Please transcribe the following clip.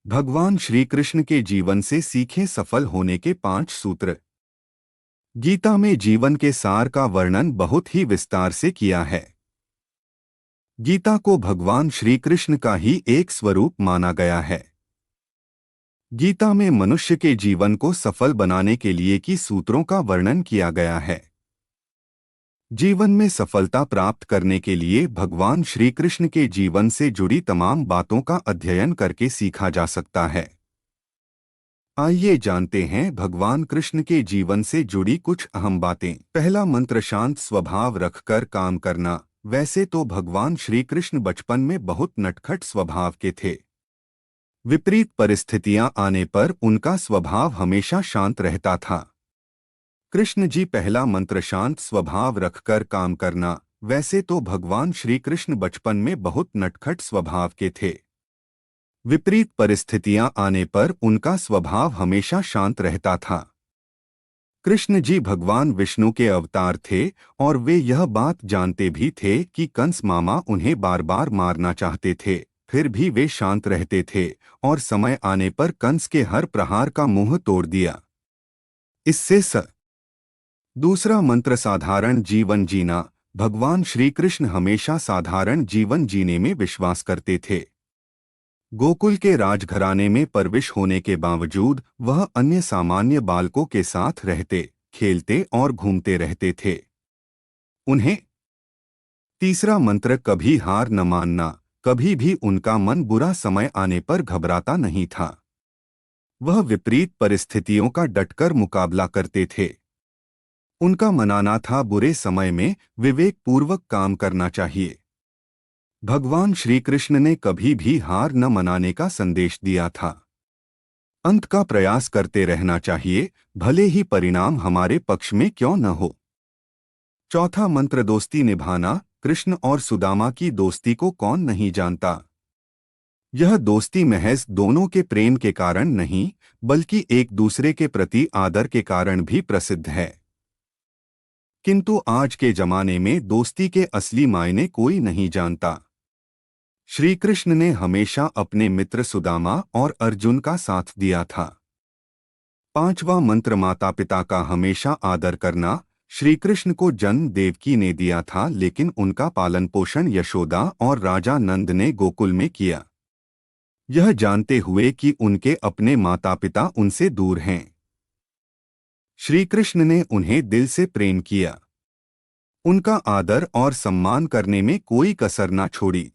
भगवान श्री कृष्ण के जीवन से सीखे सफल होने के 5 सूत्र। गीता में जीवन के सार का वर्णन बहुत ही विस्तार से किया है। गीता को भगवान श्री कृष्ण का ही एक स्वरूप माना गया है। गीता में मनुष्य के जीवन को सफल बनाने के लिए की सूत्रों का वर्णन किया गया है। जीवन में सफलता प्राप्त करने के लिए भगवान श्री कृष्ण के जीवन से जुड़ी तमाम बातों का अध्ययन करके सीखा जा सकता है। आइए जानते हैं भगवान कृष्ण के जीवन से जुड़ी कुछ अहम बातें। पहला मंत्र, शांत स्वभाव रखकर काम करना। वैसे तो भगवान श्री कृष्ण बचपन में बहुत नटखट स्वभाव के थे। विपरीत परिस्थितियां आने पर उनका स्वभाव हमेशा शांत रहता था। कृष्ण जी, पहला मंत्र, शांत स्वभाव रखकर काम करना। वैसे तो भगवान श्री कृष्ण बचपन में बहुत नटखट स्वभाव के थे। विपरीत परिस्थितियां आने पर उनका स्वभाव हमेशा शांत रहता था। कृष्ण जी भगवान विष्णु के अवतार थे और वे यह बात जानते भी थे कि कंस मामा उन्हें बार बार मारना चाहते थे, फिर भी वे शांत रहते थे और समय आने पर कंस के हर प्रहार का मुंह तोड़ दिया। इससे दूसरा मंत्र, साधारण जीवन जीना। भगवान श्री कृष्ण हमेशा साधारण जीवन जीने में विश्वास करते थे। गोकुल के राजघराने में परविश होने के बावजूद वह अन्य सामान्य बालकों के साथ रहते, खेलते और घूमते रहते थे। उन्हें तीसरा मंत्र, कभी हार न मानना। कभी भी उनका मन बुरा समय आने पर घबराता नहीं था। वह विपरीत परिस्थितियों का डटकर मुकाबला करते थे। उनका मानना था बुरे समय में विवेक पूर्वक काम करना चाहिए। भगवान श्री कृष्ण ने कभी भी हार न मनाने का संदेश दिया था। अंत का प्रयास करते रहना चाहिए, भले ही परिणाम हमारे पक्ष में क्यों न हो। चौथा मंत्र, दोस्ती निभाना। कृष्ण और सुदामा की दोस्ती को कौन नहीं जानता। यह दोस्ती महज दोनों के प्रेम के कारण नहीं, बल्कि एक दूसरे के प्रति आदर के कारण भी प्रसिद्ध है। किंतु आज के जमाने में दोस्ती के असली मायने कोई नहीं जानता। श्री कृष्ण ने हमेशा अपने मित्र सुदामा और अर्जुन का साथ दिया था। पांचवा मंत्र, माता पिता का हमेशा आदर करना। श्री कृष्ण को जन्म देवकी ने दिया था, लेकिन उनका पालन पोषण यशोदा और राजा नंद ने गोकुल में किया, यह जानते हुए कि उनके अपने माता पिता उनसे दूर हैं। श्री कृष्ण ने उन्हें दिल से प्रेम किया। उनका आदर और सम्मान करने में कोई कसर न छोड़ी।